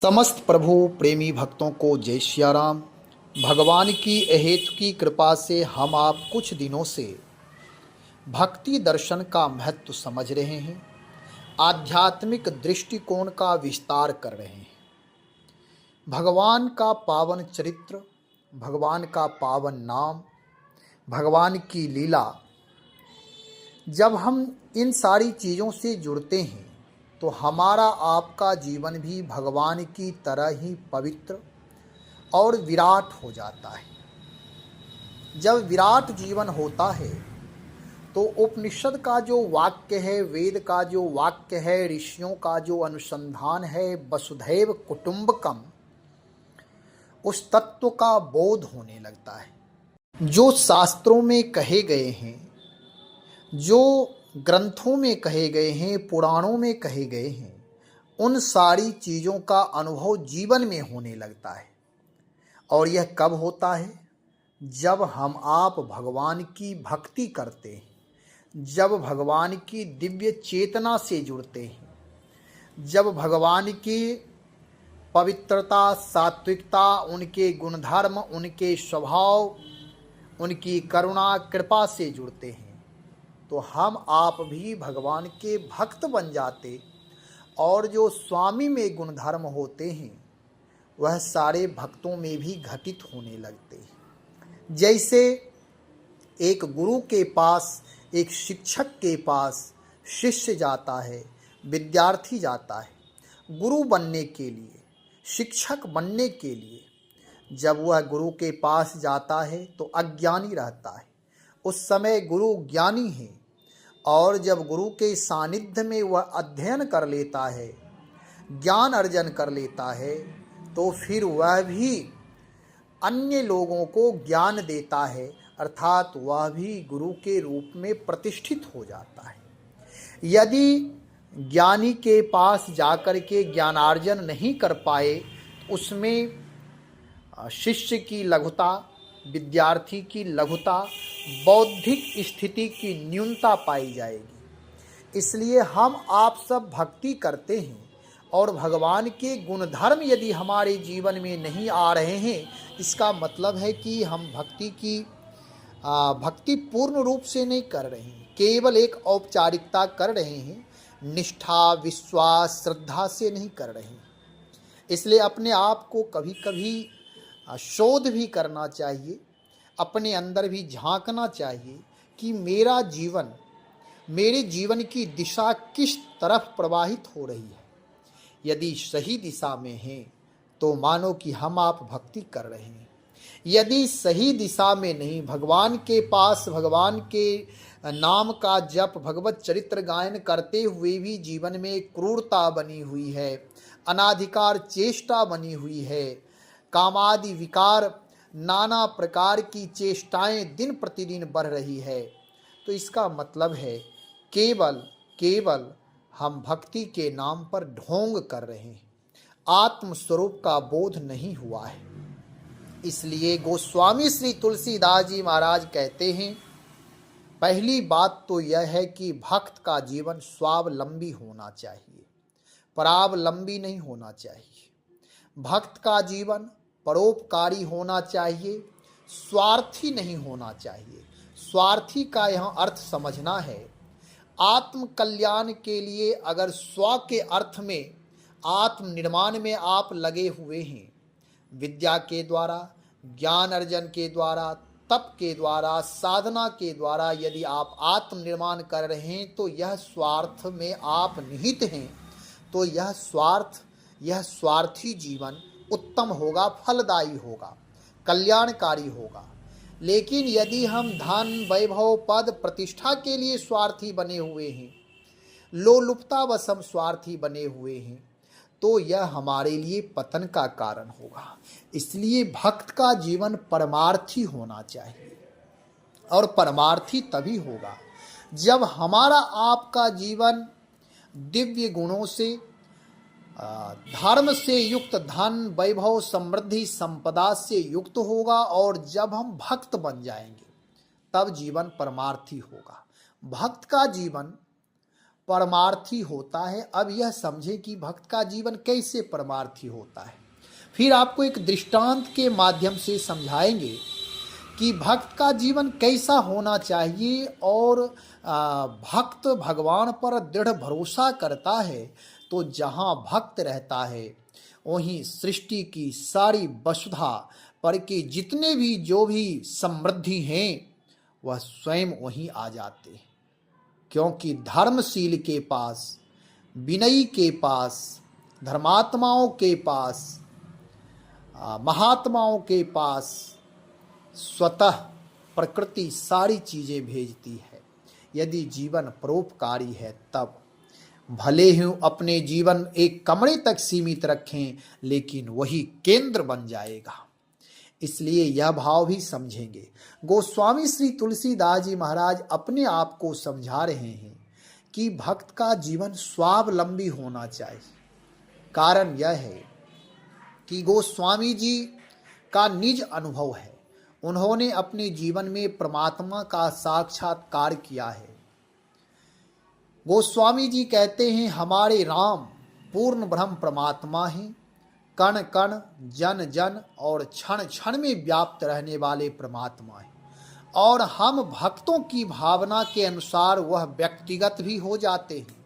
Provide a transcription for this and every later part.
समस्त प्रभु प्रेमी भक्तों को जय सिया राम। भगवान की अहेतु की कृपा से हम आप कुछ दिनों से भक्ति दर्शन का महत्व समझ रहे हैं, आध्यात्मिक दृष्टिकोण का विस्तार कर रहे हैं। भगवान का पावन चरित्र, भगवान का पावन नाम, भगवान की लीला, जब हम इन सारी चीज़ों से जुड़ते हैं तो हमारा आपका जीवन भी भगवान की तरह ही पवित्र और विराट हो जाता है। जब विराट जीवन होता है तो उपनिषद का जो वाक्य है, वेद का जो वाक्य है, ऋषियों का जो अनुसंधान है, वसुधैव कुटुंबकम, उस तत्व का बोध होने लगता है। जो शास्त्रों में कहे गए हैं, जो ग्रंथों में कहे गए हैं, पुराणों में कहे गए हैं, उन सारी चीज़ों का अनुभव जीवन में होने लगता है। और यह कब होता है? जब हम आप भगवान की भक्ति करते हैं, जब भगवान की दिव्य चेतना से जुड़ते हैं, जब भगवान की पवित्रता, सात्विकता, उनके गुणधर्म, उनके स्वभाव, उनकी करुणा, कृपा से जुड़ते हैं, तो हम आप भी भगवान के भक्त बन जाते और जो स्वामी में गुणधर्म होते हैं वह सारे भक्तों में भी घटित होने लगते हैं। जैसे एक गुरु के पास, एक शिक्षक के पास शिष्य जाता है, विद्यार्थी जाता है गुरु बनने के लिए, शिक्षक बनने के लिए। जब वह गुरु के पास जाता है तो अज्ञानी रहता है, उस समय गुरु ज्ञानी है, और जब गुरु के सानिध्य में वह अध्ययन कर लेता है, ज्ञान अर्जन कर लेता है, तो फिर वह भी अन्य लोगों को ज्ञान देता है, अर्थात वह भी गुरु के रूप में प्रतिष्ठित हो जाता है। यदि ज्ञानी के पास जाकर के ज्ञानार्जन नहीं कर पाए, उसमें शिष्य की लघुता, विद्यार्थी की लघुता, बौद्धिक स्थिति की न्यूनता पाई जाएगी। इसलिए हम आप सब भक्ति करते हैं और भगवान के गुणधर्म यदि हमारे जीवन में नहीं आ रहे हैं, इसका मतलब है कि हम भक्ति पूर्ण रूप से नहीं कर रहे हैं, केवल एक औपचारिकता कर रहे हैं, निष्ठा, विश्वास, श्रद्धा से नहीं कर रहे हैं। इसलिए अपने आप को कभी कभी शोध भी करना चाहिए, अपने अंदर भी झांकना चाहिए कि मेरा जीवन, मेरे जीवन की दिशा किस तरफ प्रवाहित हो रही है। यदि सही दिशा में है तो मानो कि हम आप भक्ति कर रहे हैं। यदि सही दिशा में नहीं, भगवान के पास, भगवान के नाम का जप, भगवत चरित्र गायन करते हुए भी जीवन में क्रूरता बनी हुई है, अनाधिकार चेष्टा बनी हुई है, कामादि विकार, नाना प्रकार की चेष्टाएं दिन प्रतिदिन बढ़ रही है, तो इसका मतलब है केवल हम भक्ति के नाम पर ढोंग कर रहे हैं, आत्मस्वरूप का बोध नहीं हुआ है। इसलिए गोस्वामी श्री तुलसीदास जी महाराज कहते हैं, पहली बात तो यह है कि भक्त का जीवन स्वावलंबी होना चाहिए, परावलंबी नहीं होना चाहिए। भक्त का जीवन परोपकारी होना चाहिए, स्वार्थी नहीं होना चाहिए। स्वार्थी का यहाँ अर्थ समझना है, आत्म कल्याण के लिए अगर स्व के अर्थ में, आत्म निर्माण में आप लगे हुए हैं, विद्या के द्वारा, ज्ञान अर्जन के द्वारा, तप के द्वारा, साधना के द्वारा यदि आप आत्म निर्माण कर रहे हैं, तो यह स्वार्थ में आप निहित हैं, तो यह स्वार्थी जीवन उत्तम होगा, फलदायी होगा, कल्याणकारी होगा। लेकिन यदि हम धन, वैभव, पद, प्रतिष्ठा के लिए स्वार्थी बने हुए हैं, लोलुपता व सम स्वार्थी बने हुए हैं, तो यह हमारे लिए पतन का कारण होगा। इसलिए भक्त का जीवन परमार्थी होना चाहिए, और परमार्थी तभी होगा जब हमारा आपका जीवन दिव्य गुणों से, धर्म से युक्त, धन, वैभव, समृद्धि, संपदा से युक्त होगा, और जब हम भक्त बन जाएंगे तब जीवन परमार्थी होगा। भक्त का जीवन परमार्थी होता है। अब यह समझे कि भक्त का जीवन कैसे परमार्थी होता है। फिर आपको एक दृष्टांत के माध्यम से समझाएंगे कि भक्त का जीवन कैसा होना चाहिए। और भक्त भगवान पर दृढ़ भरोसा करता है तो जहाँ भक्त रहता है वहीं सृष्टि की सारी वसुधा पर के जितने भी जो भी समृद्धि हैं वह स्वयं वहीं आ जाते हैं। क्योंकि धर्मशील के पास, विनयी के पास, धर्मात्माओं के पास, महात्माओं के पास स्वतः प्रकृति सारी चीजें भेजती है। यदि जीवन परोपकारी है तब भले ही अपने जीवन एक कमरे तक सीमित रखें लेकिन वही केंद्र बन जाएगा। इसलिए यह भाव भी समझेंगे। गोस्वामी श्री तुलसीदास जी महाराज अपने आप को समझा रहे हैं कि भक्त का जीवन स्वावलंबी होना चाहिए। कारण यह है कि गोस्वामी जी का निज अनुभव है। उन्होंने अपने जीवन में परमात्मा का साक्षात्कार किया है। गोस्वामी जी कहते हैं हमारे राम पूर्ण ब्रह्म परमात्मा हैं, कण कण जन जन और क्षण क्षण में व्याप्त रहने वाले परमात्मा हैं। और हम भक्तों की भावना के अनुसार वह व्यक्तिगत भी हो जाते हैं।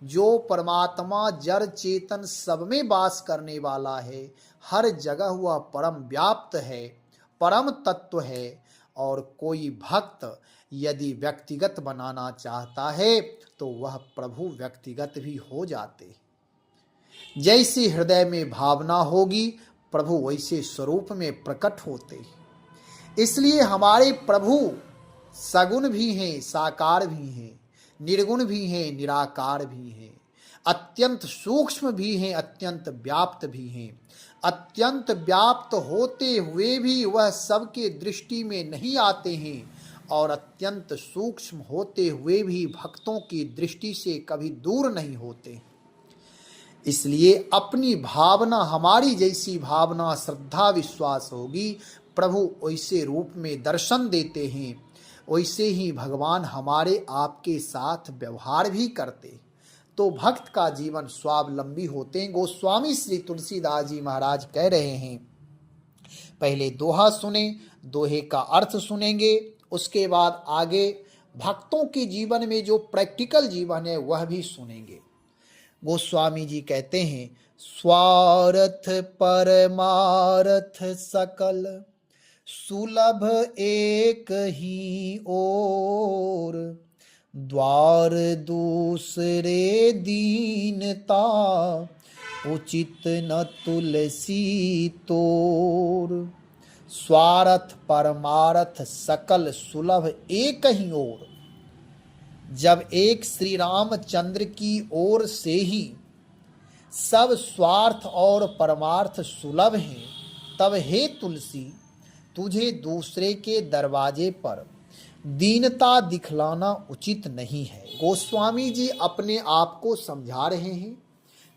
जो परमात्मा जड़ चेतन सब में वास करने वाला है, हर जगह वह परम व्याप्त है, परम तत्व है। और कोई भक्त यदि व्यक्तिगत बनाना चाहता है तो वह प्रभु व्यक्तिगत भी हो जाते हैं। जैसी हृदय में भावना होगी प्रभु वैसे स्वरूप में प्रकट होते हैं। इसलिए हमारे प्रभु सगुण भी हैं, साकार भी हैं, निर्गुण भी हैं, निराकार भी हैं, अत्यंत सूक्ष्म भी हैं, अत्यंत व्याप्त भी हैं। अत्यंत व्याप्त होते हुए भी वह सबके दृष्टि में नहीं आते हैं और अत्यंत सूक्ष्म होते हुए भी भक्तों की दृष्टि से कभी दूर नहीं होते। इसलिए अपनी भावना, हमारी जैसी भावना, श्रद्धा, विश्वास होगी प्रभु वैसे रूप में दर्शन देते हैं। वैसे ही भगवान हमारे आपके साथ व्यवहार भी करते। तो भक्त का जीवन स्वावलंबी होते हैं। गोस्वामी श्री तुलसीदास जी महाराज कह रहे हैं, पहले दोहा सुने, दोहे का अर्थ सुनेंगे, उसके बाद आगे भक्तों के जीवन में जो प्रैक्टिकल जीवन है वह भी सुनेंगे। गोस्वामी जी कहते हैं स्वार्थ परमार्थ सकल सुलभ एक ही ओर, द्वार दूसरे दीनता उचित न तुलसी तोर। स्वार्थ परमार्थ सकल सुलभ एक ही ओर। जब एक श्री रामचंद्र की ओर से ही सब स्वार्थ और परमार्थ सुलभ हैं, तब हे तुलसी तुझे दूसरे के दरवाजे पर दीनता दिखलाना उचित नहीं है। गोस्वामी जी अपने आप को समझा रहे हैं,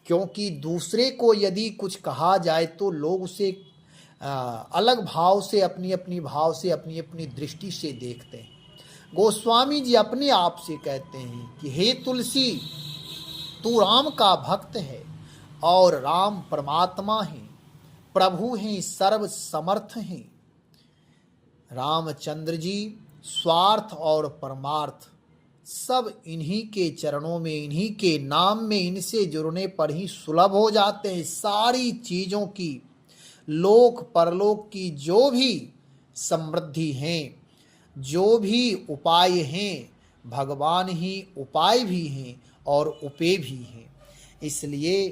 क्योंकि दूसरे को यदि कुछ कहा जाए तो लोग उसे अलग भाव से, अपनी अपनी भाव से, अपनी अपनी दृष्टि से देखते हैं। गोस्वामी जी अपने आप से कहते हैं कि हे तुलसी तू राम का भक्त है और राम परमात्मा हैं, प्रभु हैं, सर्व समर्थ हैं। रामचंद्र जी स्वार्थ और परमार्थ सब इन्हीं के चरणों में, इन्हीं के नाम में, इनसे जुड़ने पर ही सुलभ हो जाते हैं। सारी चीज़ों की, लोक परलोक की जो भी समृद्धि हैं, जो भी उपाय हैं, भगवान ही उपाय भी हैं और उपेय भी हैं। इसलिए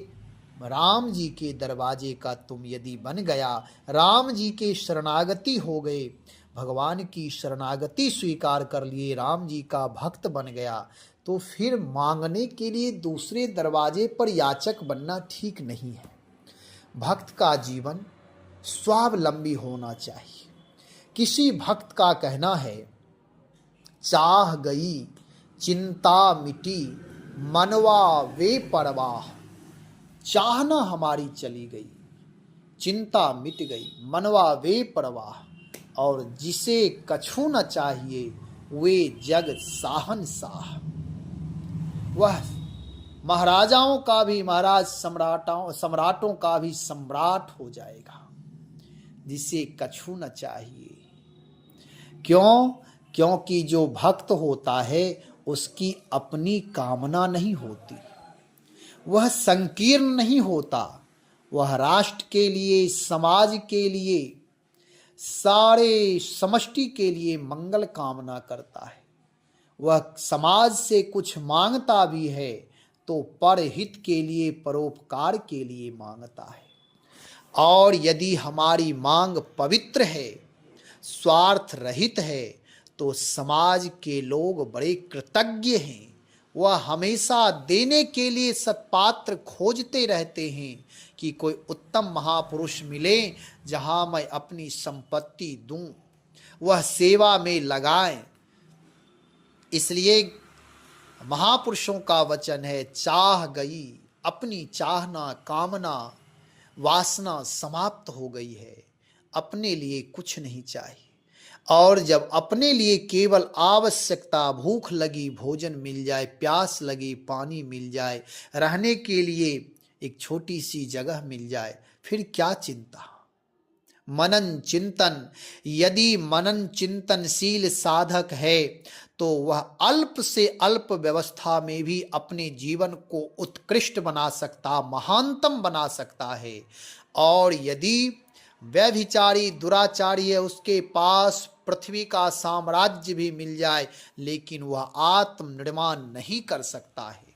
राम जी के दरवाजे का तुम यदि बन गया, राम जी के शरणागति हो गए, भगवान की शरणागति स्वीकार कर लिए, राम जी का भक्त बन गया, तो फिर मांगने के लिए दूसरे दरवाजे पर याचक बनना ठीक नहीं है। भक्त का जीवन स्वावलंबी होना चाहिए। किसी भक्त का कहना है, चाह गई चिंता मिटी मनवा वे परवाह। चाहना हमारी चली गई, चिंता मिट गई, मनवा वे परवाह। और जिसे कछु न चाहिए वे जग साहन साह। वह महाराजाओं का भी महाराज, सम्राटों का भी सम्राट हो जाएगा, जिसे कछु न चाहिए। क्यों? क्योंकि जो भक्त होता है उसकी अपनी कामना नहीं होती, वह संकीर्ण नहीं होता, वह राष्ट्र के लिए, समाज के लिए, सारे समष्टि के लिए मंगल कामना करता है। वह समाज से कुछ मांगता भी है तो परहित के लिए, परोपकार के लिए मांगता है। और यदि हमारी मांग पवित्र है, स्वार्थ रहित है, तो समाज के लोग बड़े कृतज्ञ हैं। वह हमेशा देने के लिए सत्पात्र खोजते रहते हैं कि कोई उत्तम महापुरुष मिले जहां मैं अपनी संपत्ति दूं, वह सेवा में लगाएं। इसलिए महापुरुषों का वचन है, चाह गई अपनी चाहना, कामना वासना समाप्त हो गई है, अपने लिए कुछ नहीं चाहिए। और जब अपने लिए केवल आवश्यकता, भूख लगी भोजन मिल जाए, प्यास लगी पानी मिल जाए, रहने के लिए एक छोटी सी जगह मिल जाए, फिर क्या चिंता। मनन चिंतन, यदि मनन चिंतनशील साधक है तो वह अल्प से अल्प व्यवस्था में भी अपने जीवन को उत्कृष्ट बना सकता, महानतम बना सकता है। और यदि व्यभिचारी, दुराचारी है, उसके पास पृथ्वी का साम्राज्य भी मिल जाए, लेकिन वह आत्मनिर्माण नहीं कर सकता है।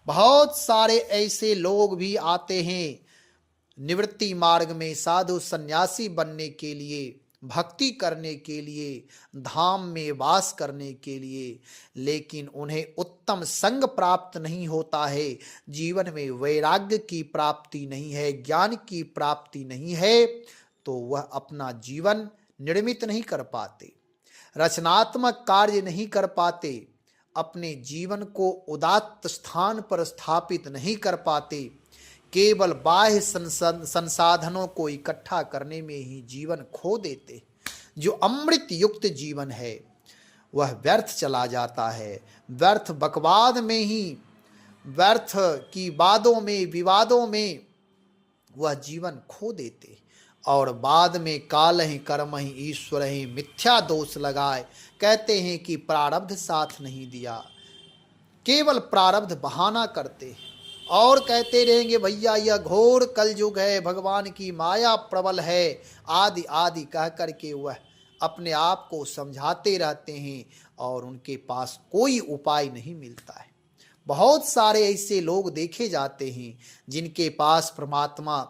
बहुत सारे ऐसे लोग भी आते हैं निवृत्ति मार्ग में, साधु सन्यासी बनने के लिए, भक्ति करने के लिए, धाम में वास करने के लिए, लेकिन उन्हें उत्तम संग प्राप्त नहीं होता है, जीवन में वैराग्य की प्राप्ति नहीं है, ज्ञान की प्राप्ति नहीं है, तो वह अपना जीवन निर्मित नहीं कर पाते, रचनात्मक कार्य नहीं कर पाते, अपने जीवन को उदात्त स्थान पर स्थापित नहीं कर पाते, केवल बाह्य संसाधनों को इकट्ठा करने में ही जीवन खो देते। जो अमृत युक्त जीवन है वह व्यर्थ चला जाता है, व्यर्थ बकवाद में ही, व्यर्थ की वादों में, विवादों में वह जीवन खो देते। और बाद में काल ही कर्म ही ईश्वर ही मिथ्या दोष लगाए, कहते हैं कि प्रारब्ध साथ नहीं दिया, केवल प्रारब्ध बहाना करते हैं और कहते रहेंगे भैया यह घोर कलयुग है, भगवान की माया प्रबल है, आदि आदि कह करके वह अपने आप को समझाते रहते हैं और उनके पास कोई उपाय नहीं मिलता है। बहुत सारे ऐसे लोग देखे जाते हैं जिनके पास परमात्मा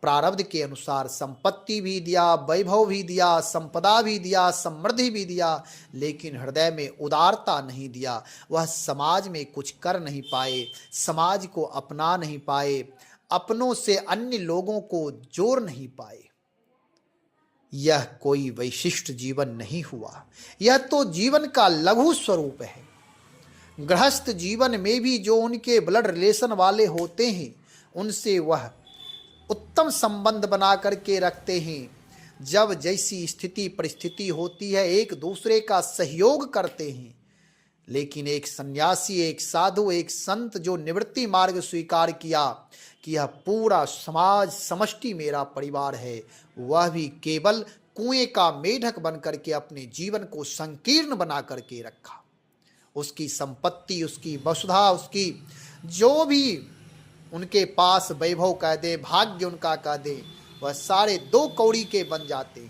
प्रारब्ध के अनुसार संपत्ति भी दिया, वैभव भी दिया, संपदा भी दिया, समृद्धि भी दिया, लेकिन हृदय में उदारता नहीं दिया। वह समाज में कुछ कर नहीं पाए, समाज को अपना नहीं पाए, अपनों से अन्य लोगों को जोड़ नहीं पाए। यह कोई वैशिष्ट जीवन नहीं हुआ, यह तो जीवन का लघु स्वरूप है। गृहस्थ जीवन में भी जो उनके ब्लड रिलेशन वाले होते हैं उनसे वह उत्तम संबंध बना करके रखते हैं। जब जैसी स्थिति परिस्थिति होती है एक दूसरे का सहयोग करते हैं। लेकिन एक सन्यासी, एक साधु, एक संत जो निवृत्ति मार्ग स्वीकार किया कि यह पूरा समाज समष्टि मेरा परिवार है, वह भी केवल कुएं का मेढक बन करके अपने जीवन को संकीर्ण बना करके रखा। उसकी संपत्ति, उसकी वसुधा, उसकी जो भी उनके पास वैभव कह दे, भाग्य उनका कह दे, वह सारे दो कौड़ी के बन जाते।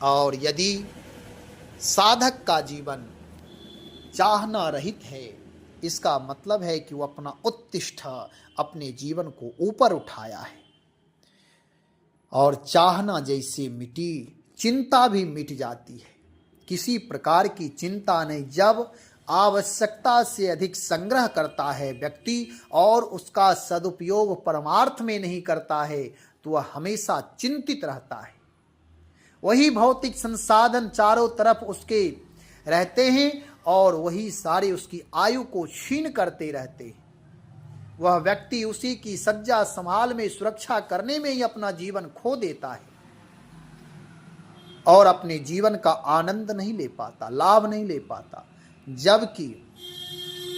और यदि साधक का जीवन चाहना रहित है, इसका मतलब है कि वह अपना उत्तिष्ठ, अपने जीवन को ऊपर उठाया है। और चाहना जैसे मिटी, चिंता भी मिट जाती है। किसी प्रकार की चिंता नहीं। जब आवश्यकता से अधिक संग्रह करता है व्यक्ति और उसका सदुपयोग परमार्थ में नहीं करता है तो वह हमेशा चिंतित रहता है। वही भौतिक संसाधन चारों तरफ उसके रहते हैं और वही सारे उसकी आयु को क्षीण करते रहते हैं। वह व्यक्ति उसी की सज्जा संभाल में, सुरक्षा करने में ही अपना जीवन खो देता है और अपने जीवन का आनंद नहीं ले पाता, लाभ नहीं ले पाता। जबकि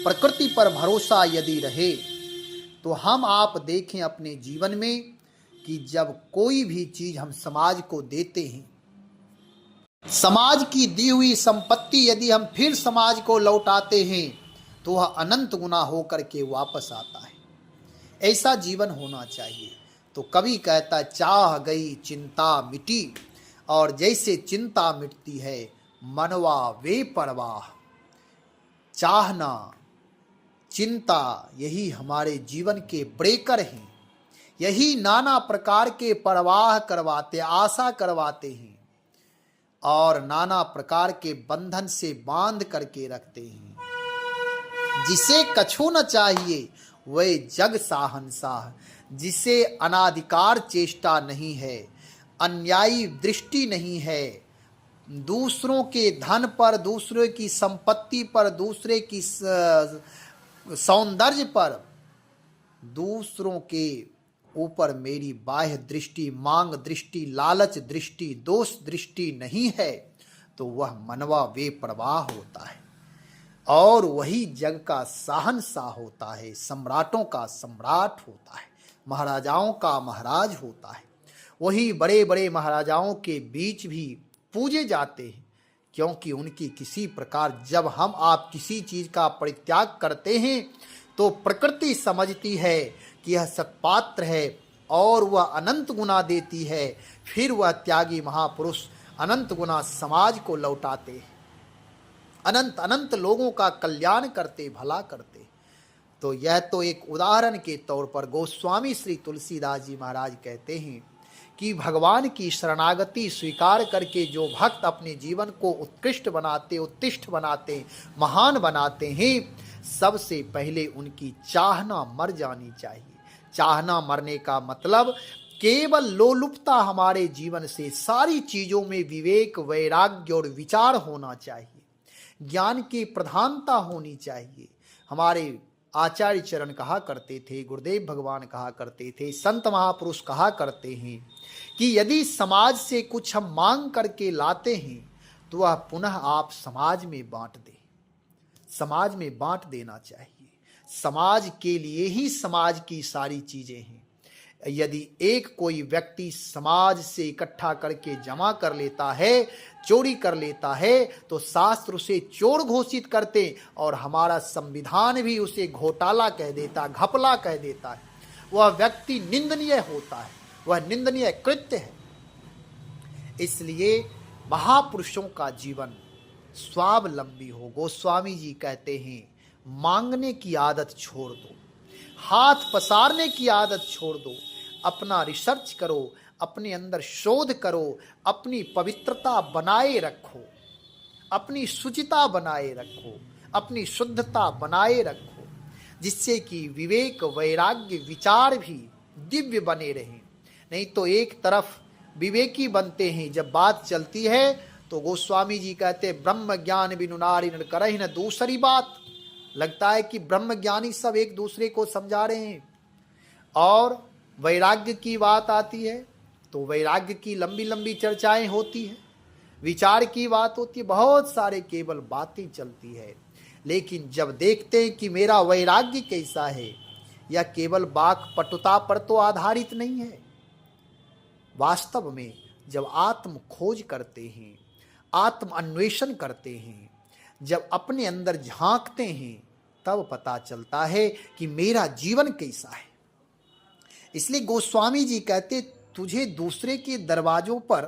प्रकृति पर भरोसा यदि रहे तो हम आप देखें अपने जीवन में कि जब कोई भी चीज हम समाज को देते हैं, समाज की दी हुई संपत्ति यदि हम फिर समाज को लौटाते हैं तो वह अनंत गुना होकर के वापस आता है। ऐसा जीवन होना चाहिए। तो कवि कहता, चाह गई चिंता मिटी, और जैसे चिंता मिटती है मनवा वे परवाह। चाहना, चिंता, यही हमारे जीवन के ब्रेकर हैं। यही नाना प्रकार के परवाह करवाते, आशा करवाते हैं और नाना प्रकार के बंधन से बांध करके रखते हैं। जिसे कछु न चाहिए वह जग साहनशाह, जिसे अनाधिकार चेष्टा नहीं है, अन्यायी दृष्टि नहीं है, दूसरों के धन पर, दूसरे की संपत्ति पर, दूसरे की सौंदर्य पर, दूसरों के ऊपर मेरी बाह्य दृष्टि, मांग दृष्टि, लालच दृष्टि, दोष दृष्टि नहीं है, तो वह मनवा वे प्रवाह होता है और वही जग का शहंशाह होता है, सम्राटों का सम्राट होता है, महाराजाओं का महाराज होता है। वही बड़े बड़े महाराजाओं के बीच भी पूजे जाते हैं, क्योंकि उनकी किसी प्रकार जब हम आप किसी चीज का परित्याग करते हैं तो प्रकृति समझती है कि यह सत्पात्र है और वह अनंत गुना देती है। फिर वह त्यागी महापुरुष अनंत गुना समाज को लौटाते हैं, अनंत अनंत लोगों का कल्याण करते, भला करते। तो यह तो एक उदाहरण के तौर पर गोस्वामी श्री तुलसीदास जी महाराज कहते हैं कि भगवान की शरणागति स्वीकार करके जो भक्त अपने जीवन को उत्कृष्ट बनाते, उत्तिष्ठ बनाते, महान बनाते हैं, सबसे पहले उनकी चाहना मर जानी चाहिए। चाहना मरने का मतलब केवल लोलुपता हमारे जीवन से, सारी चीजों में विवेक, वैराग्य और विचार होना चाहिए, ज्ञान की प्रधानता होनी चाहिए। हमारे आचार्य चरण कहा करते थे, गुरुदेव भगवान कहा करते थे, संत महापुरुष कहा करते हैं कि यदि समाज से कुछ हम मांग करके लाते हैं तो वह पुनः आप समाज में बांट दें। समाज में बांट देना चाहिए। समाज के लिए ही समाज की सारी चीजें हैं। यदि एक कोई व्यक्ति समाज से इकट्ठा करके जमा कर लेता है, चोरी कर लेता है, तो शास्त्र उसे चोर घोषित करते और हमारा संविधान भी उसे घोटाला कह देता, घपला कह देता है। वह व्यक्ति निंदनीय होता है, वह निंदनीय कृत्य है। इसलिए महापुरुषों का जीवन स्वावलंबी हो। गोस्वामी जी कहते हैं, मांगने की आदत छोड़ दो, हाथ पसारने की आदत छोड़ दो, अपना रिसर्च करो, अपने अंदर शोध करो, अपनी पवित्रता बनाए रखो, अपनी शुचिता बनाए रखो, अपनी शुद्धता बनाए रखो, जिससे कि विवेक, वैराग्य, विचार भी दिव्य बने रहें। नहीं तो एक तरफ विवेकी बनते हैं, जब बात चलती है तो गोस्वामी जी कहते ब्रह्म ज्ञान बिनु नारी नर करहि न दूसरी बात। लगता है कि ब्रह्म ज्ञानी सब एक दूसरे को समझा रहे हैं। और वैराग्य की बात आती है तो वैराग्य की लंबी लंबी चर्चाएं होती है, विचार की बात होती है, बहुत सारे केवल बातें चलती है। लेकिन जब देखते हैं कि मेरा वैराग्य कैसा है, या केवल वाक पटुता पर तो आधारित नहीं है। वास्तव में जब आत्म खोज करते हैं, आत्म अन्वेषण करते हैं, जब अपने अंदर झांकते हैं, तब पता चलता है कि मेरा जीवन कैसा है। इसलिए गोस्वामी जी कहते, तुझे दूसरे के दरवाजों पर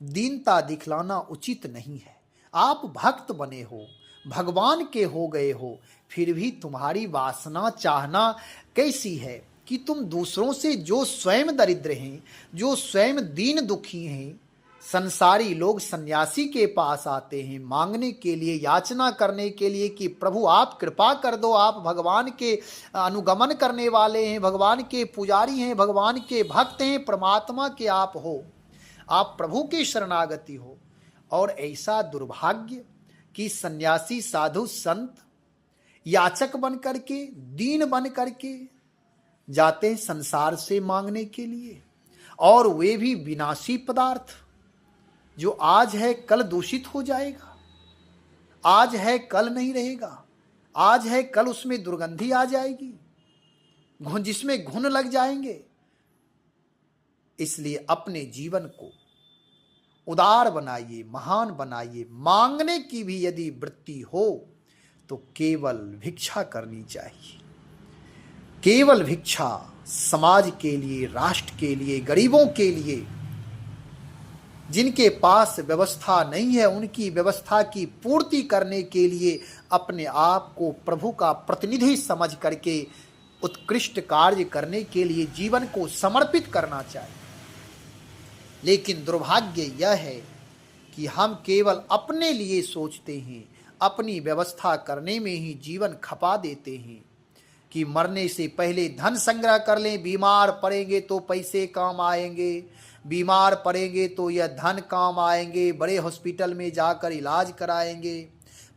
दीनता दिखलाना उचित नहीं है। आप भक्त बने हो, भगवान के हो गए हो, फिर भी तुम्हारी वासना, चाहना कैसी है कि तुम दूसरों से, जो स्वयं दरिद्र हैं, जो स्वयं दीन दुखी हैं, संसारी लोग सन्यासी के पास आते हैं मांगने के लिए, याचना करने के लिए कि प्रभु आप कृपा कर दो, आप भगवान के अनुगमन करने वाले हैं, भगवान के पुजारी हैं, भगवान के भक्त हैं, परमात्मा के आप हो, आप प्रभु की शरणागति हो। और ऐसा दुर्भाग्य कि सन्यासी, साधु, संत याचक बन करके, दीन बन करके जाते हैं संसार से मांगने के लिए, और वे भी विनाशी पदार्थ, जो आज है कल दूषित हो जाएगा, आज है कल नहीं रहेगा, आज है कल उसमें दुर्गंधी आ जाएगी, जिसमें घुन लग जाएंगे। इसलिए अपने जीवन को उदार बनाइए, महान बनाइए। मांगने की भी यदि वृत्ति हो तो केवल भिक्षा करनी चाहिए। केवल भिक्षा समाज के लिए, राष्ट्र के लिए, गरीबों के लिए, जिनके पास व्यवस्था नहीं है उनकी व्यवस्था की पूर्ति करने के लिए अपने आप को प्रभु का प्रतिनिधि समझ करके उत्कृष्ट कार्य करने के लिए जीवन को समर्पित करना चाहिए। लेकिन दुर्भाग्य यह है कि हम केवल अपने लिए सोचते हैं, अपनी व्यवस्था करने में ही जीवन खपा देते हैं कि मरने से पहले धन संग्रह कर लें, बीमार पड़ेंगे तो पैसे काम आएंगे, बीमार पड़ेंगे तो यह धन काम आएंगे, बड़े हॉस्पिटल में जाकर इलाज कराएंगे।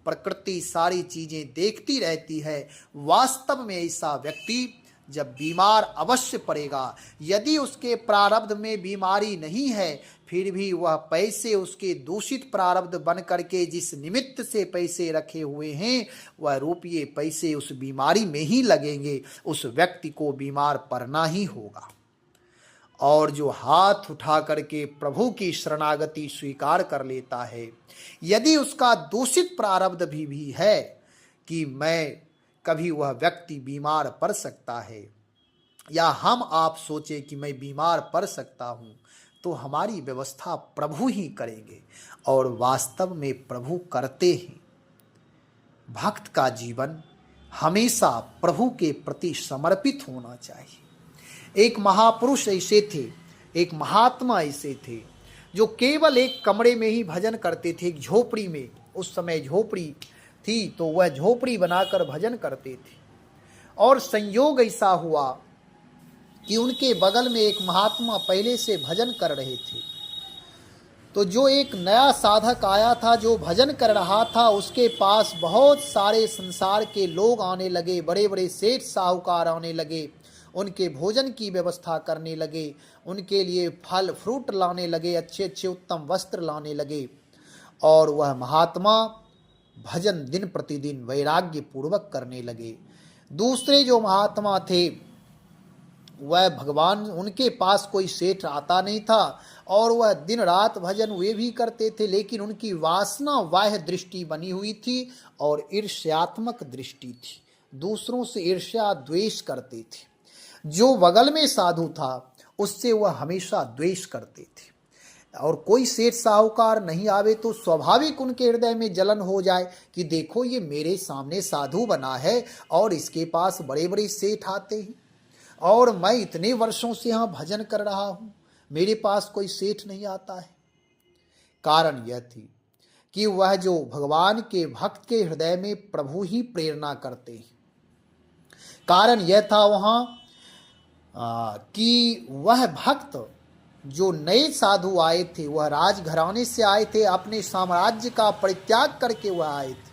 प्रकृति सारी चीज़ें देखती रहती है। वास्तव में ऐसा व्यक्ति जब बीमार अवश्य पड़ेगा, यदि उसके प्रारब्ध में बीमारी नहीं है फिर भी वह पैसे उसके दूषित प्रारब्ध बन करके जिस निमित्त से पैसे रखे हुए हैं वह रुपये पैसे उस बीमारी में ही लगेंगे। उस व्यक्ति को बीमार पड़ना ही होगा। और जो हाथ उठा करके प्रभु की शरणागति स्वीकार कर लेता है, यदि उसका दूषित प्रारब्ध भी है कि मैं कभी वह व्यक्ति बीमार पड़ सकता है या हम आप सोचे कि मैं बीमार पड़ सकता हूँ, तो हमारी व्यवस्था प्रभु ही करेंगे और वास्तव में प्रभु करते हैं। भक्त का जीवन हमेशा प्रभु के प्रति समर्पित होना चाहिए। एक महापुरुष ऐसे थे, एक महात्मा ऐसे थे जो केवल एक कमरे में ही भजन करते थे, एक झोपड़ी में। उस समय झोपड़ी थी तो वह झोपड़ी बनाकर भजन करते थे। और संयोग ऐसा हुआ कि उनके बगल में एक महात्मा पहले से भजन कर रहे थे। तो जो एक नया साधक आया था जो भजन कर रहा था, उसके पास बहुत सारे संसार के लोग आने लगे, बड़े बड़े सेठ साहूकार आने लगे, उनके भोजन की व्यवस्था करने लगे, उनके लिए फल फ्रूट लाने लगे, अच्छे अच्छे उत्तम वस्त्र लाने लगे। और वह महात्मा भजन दिन प्रतिदिन वैराग्य पूर्वक करने लगे। दूसरे जो महात्मा थे वह भगवान, उनके पास कोई सेठ आता नहीं था और वह दिन रात भजन वे भी करते थे, लेकिन उनकी वासना बाह्य दृष्टि बनी हुई थी और ईर्ष्यात्मक दृष्टि थी, दूसरों से ईर्ष्या द्वेष करते थे। जो बगल में साधु था उससे वह हमेशा द्वेष करते थे। और कोई सेठ साहूकार नहीं आवे तो स्वाभाविक उनके हृदय में जलन हो जाए कि देखो ये मेरे सामने साधु बना है और इसके पास बड़े बड़े सेठ आते हैं और मैं इतने वर्षों से यहाँ भजन कर रहा हूँ, मेरे पास कोई सेठ नहीं आता है। कारण यह थी कि वह जो भगवान के भक्त के हृदय में प्रभु ही प्रेरणा करते हैं। कारण यह था वहाँ कि वह भक्त जो नए साधु आए थे, वह राजघराने से आए थे, अपने साम्राज्य का परित्याग करके वह आए थे,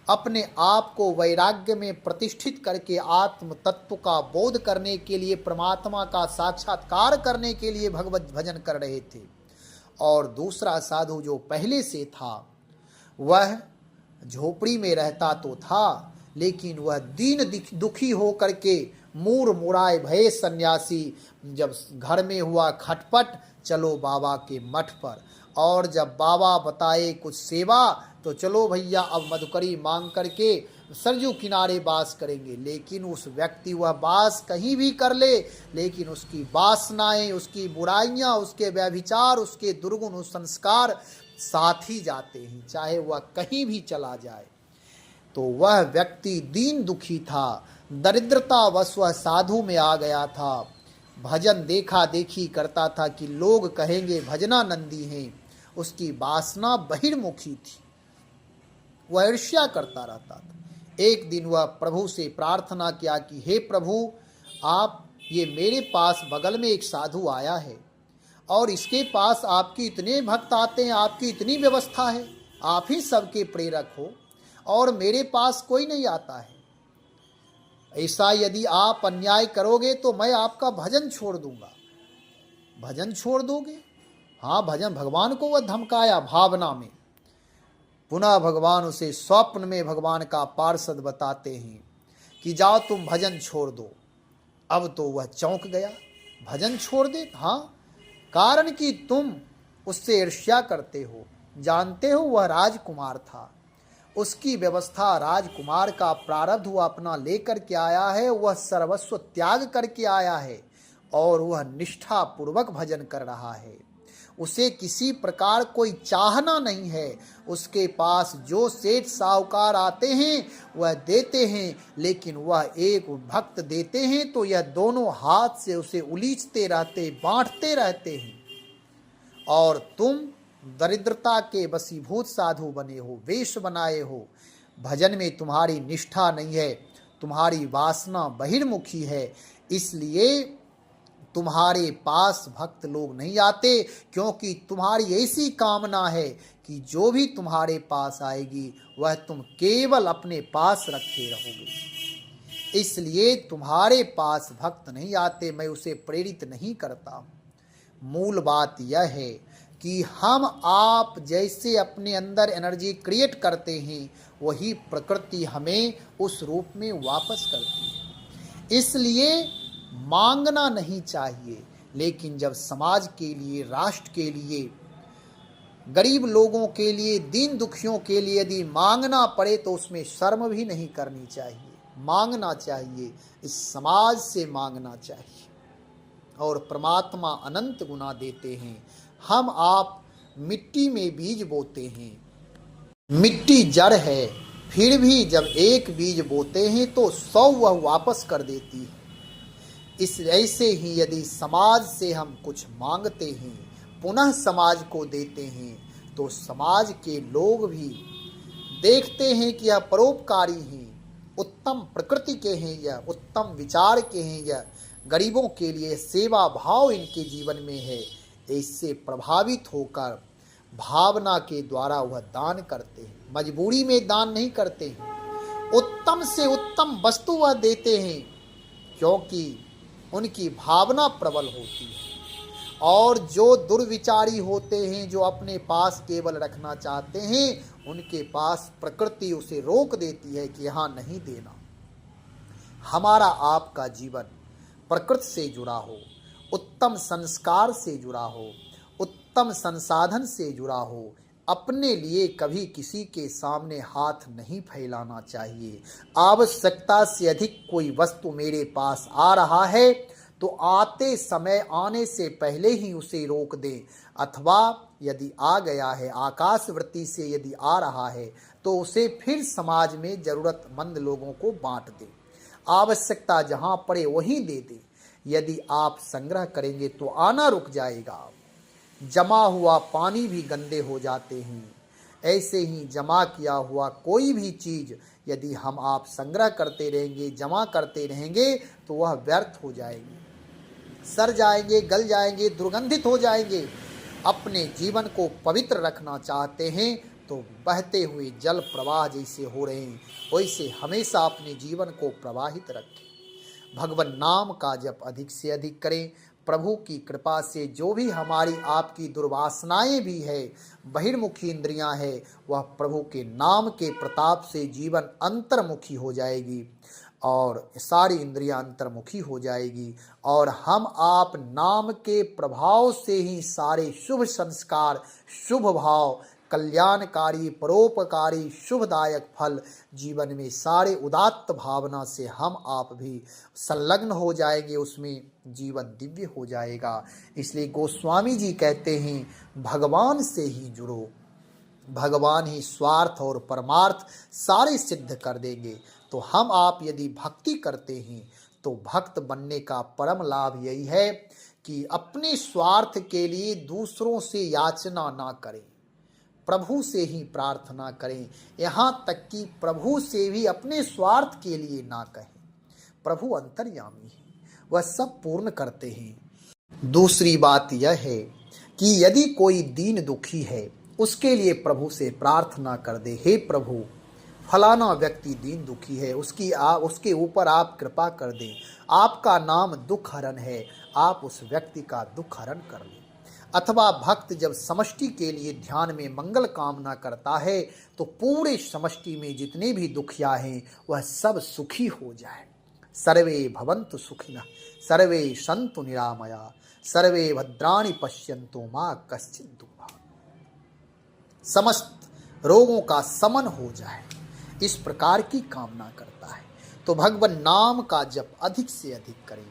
अपने आप को वैराग्य में प्रतिष्ठित करके आत्म तत्व का बोध करने के लिए, परमात्मा का साक्षात्कार करने के लिए भगवत भजन कर रहे थे। और दूसरा साधु जो पहले से था वह झोपड़ी में रहता तो था, लेकिन वह दीन दुखी हो करके मूर मुराए भये सन्यासी जब घर में हुआ खटपट, चलो बाबा के मठ पर। और जब बाबा बताए कुछ सेवा तो चलो भैया अब मधुकरी मांग करके सरजू किनारे बास करेंगे। लेकिन उस व्यक्ति वह बास कहीं भी कर ले, लेकिन उसकी वासनाएं, उसकी बुराइयां, उसके व्यभिचार, उसके दुर्गुण संस्कार साथ ही जाते हैं, चाहे वह कहीं भी चला जाए। तो वह व्यक्ति दीन दुखी था, दरिद्रतावश वह साधु में आ गया था। भजन देखा देखी करता था कि लोग कहेंगे भजनानंदी हैं, उसकी वासना बहिर्मुखी थी, वह ईर्ष्या करता रहता था। एक दिन वह प्रभु से प्रार्थना किया कि हे प्रभु, आप ये मेरे पास बगल में एक साधु आया है और इसके पास आपकी इतने भक्त आते हैं, आपकी इतनी व्यवस्था है, आप ही सबके प्रेरक हो और मेरे पास कोई नहीं आता है। ऐसा यदि आप अन्याय करोगे तो मैं आपका भजन छोड़ दूंगा। भजन छोड़ दोगे? हाँ, भजन, भगवान को वह धमकाया भावना में। पुनः भगवान उसे स्वप्न में भगवान का पार्षद बताते हैं कि जाओ तुम भजन छोड़ दो। अब तो वह चौंक गया, भजन छोड़ दे? हाँ, कारण कि तुम उससे ईर्ष्या करते हो। जानते हो वह राजकुमार था, उसकी व्यवस्था, राजकुमार का प्रारब्ध वह अपना लेकर के आया है, वह सर्वस्व त्याग करके आया है और वह निष्ठा पूर्वक भजन कर रहा है। उसे किसी प्रकार कोई चाहना नहीं है। उसके पास जो सेठ साहूकार आते हैं वह देते हैं, लेकिन वह एक भक्त देते हैं तो यह दोनों हाथ से उसे उलीचते रहते, बांटते रहते हैं। और तुम दरिद्रता के वशीभूत साधु बने हो, वेश बनाए हो। भजन में तुम्हारी निष्ठा नहीं है, तुम्हारी वासना बहिर्मुखी है, इसलिए तुम्हारे पास भक्त लोग नहीं आते, क्योंकि तुम्हारी ऐसी कामना है कि जो भी तुम्हारे पास आएगी वह तुम केवल अपने पास रखे रहोगे। इसलिए तुम्हारे पास भक्त नहीं आते, मैं उसे प्रेरित नहीं करता। मूल बात यह है कि हम आप जैसे अपने अंदर एनर्जी क्रिएट करते हैं, वही प्रकृति हमें उस रूप में वापस करती है। इसलिए मांगना नहीं चाहिए, लेकिन जब समाज के लिए, राष्ट्र के लिए, गरीब लोगों के लिए, दीन दुखियों के लिए यदि मांगना पड़े तो उसमें शर्म भी नहीं करनी चाहिए। मांगना चाहिए, इस समाज से मांगना चाहिए। और परमात्मा अनंत गुना देते हैं। हम आप मिट्टी में बीज बोते हैं, मिट्टी जड़ है, फिर भी जब एक बीज बोते हैं तो 100 वह वापस कर देती है। इस ऐसे ही यदि समाज से हम कुछ मांगते हैं, पुनः समाज को देते हैं, तो समाज के लोग भी देखते हैं कि यह परोपकारी हैं, उत्तम प्रकृति के हैं, यह उत्तम विचार के हैं, यह गरीबों के लिए सेवा भाव इनके जीवन में है। इससे प्रभावित होकर भावना के द्वारा वह दान करते हैं, मजबूरी में दान नहीं करते हैं। उत्तम से उत्तम वस्तु वह देते हैं, क्योंकि उनकी भावना प्रबल होती है। और जो दुर्विचारी होते हैं, जो अपने पास केवल रखना चाहते हैं, उनके पास प्रकृति उसे रोक देती है कि यहाँ नहीं देना। हमारा आपका जीवन प्रकृति से जुड़ा हो, उत्तम संस्कार से जुड़ा हो, उत्तम संसाधन से जुड़ा हो। अपने लिए कभी किसी के सामने हाथ नहीं फैलाना चाहिए। आवश्यकता से अधिक कोई वस्तु मेरे पास आ रहा है तो आते समय, आने से पहले ही उसे रोक दें, अथवा यदि आ गया है, आकाशवृत्ति से यदि आ रहा है तो उसे फिर समाज में जरूरतमंद लोगों को बांट दें। आवश्यकता जहाँ पड़े वहीं दे दें। यदि आप संग्रह करेंगे तो आना रुक जाएगा। जमा हुआ पानी भी गंदे हो जाते हैं। ऐसे ही जमा किया हुआ कोई भी चीज़ यदि हम आप संग्रह करते रहेंगे, जमा करते रहेंगे, तो वह व्यर्थ हो जाएगी, सड़ जाएंगे, गल जाएंगे, दुर्गंधित हो जाएंगे। अपने जीवन को पवित्र रखना चाहते हैं तो बहते हुए जल प्रवाह जैसे हो रहे हैं, वैसे हमेशा अपने जीवन को प्रवाहित रखें। भगवान नाम का जप अधिक से अधिक करें। प्रभु की कृपा से जो भी हमारी आपकी दुर्वासनाएं भी है, बहिर्मुखी इंद्रियां है, वह प्रभु के नाम के प्रताप से जीवन अंतर्मुखी हो जाएगी और सारी इंद्रियां अंतर्मुखी हो जाएगी। और हम आप नाम के प्रभाव से ही सारे शुभ संस्कार, शुभ भाव, कल्याणकारी, परोपकारी, शुभदायक फल जीवन में सारे उदात्त भावना से हम आप भी संलग्न हो जाएंगे, उसमें जीवन दिव्य हो जाएगा। इसलिए गोस्वामी जी कहते हैं भगवान से ही जुड़ो, भगवान ही स्वार्थ और परमार्थ सारे सिद्ध कर देंगे। तो हम आप यदि भक्ति करते हैं तो भक्त बनने का परम लाभ यही है कि अपने स्वार्थ के लिए दूसरों से याचना ना करें, प्रभु से ही प्रार्थना करें। यहाँ तक कि प्रभु से भी अपने स्वार्थ के लिए ना कहें। प्रभु अंतर्यामी है, वह सब पूर्ण करते हैं। दूसरी बात यह है कि यदि कोई दीन दुखी है, उसके लिए प्रभु से प्रार्थना कर दे, हे प्रभु फलाना व्यक्ति दीन दुखी है, उसके ऊपर आप कृपा कर दें। आपका नाम दुख हरण है, आप उस व्यक्ति का दुख हरण कर लें। अथवा भक्त जब समष्टि के लिए ध्यान में मंगल कामना करता है तो पूरे समष्टि में जितने भी दुखिया हैं वह सब सुखी हो जाए। सर्वे भवन्तु सुखिनः, सर्वे सन्तु निरामया, सर्वे भद्राणि पश्यन्तु मा कश्चित् दुःखभाग्। समस्त रोगों का समन हो जाए, इस प्रकार की कामना करता है। तो भगवान नाम का जप अधिक से अधिक करें,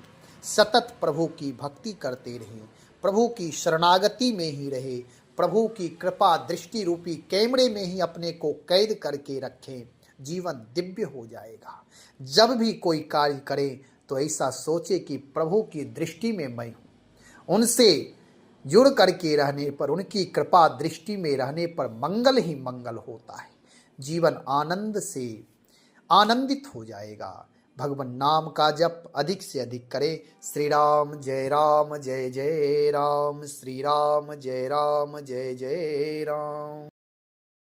सतत प्रभु की भक्ति करते रहें, प्रभु की शरणागति में ही रहे, प्रभु की कृपा दृष्टि रूपी कैमरे में ही अपने को कैद करके रखें, जीवन दिव्य हो जाएगा। जब भी कोई कार्य करे तो ऐसा सोचे कि प्रभु की दृष्टि में मैं हूँ, उनसे जुड़ करके रहने पर, उनकी कृपा दृष्टि में रहने पर मंगल ही मंगल होता है। जीवन आनंद से आनंदित हो जाएगा। भगवान नाम का जप अधिक से अधिक करें। श्री राम जय राम जय जय राम, श्री राम जय जय राम।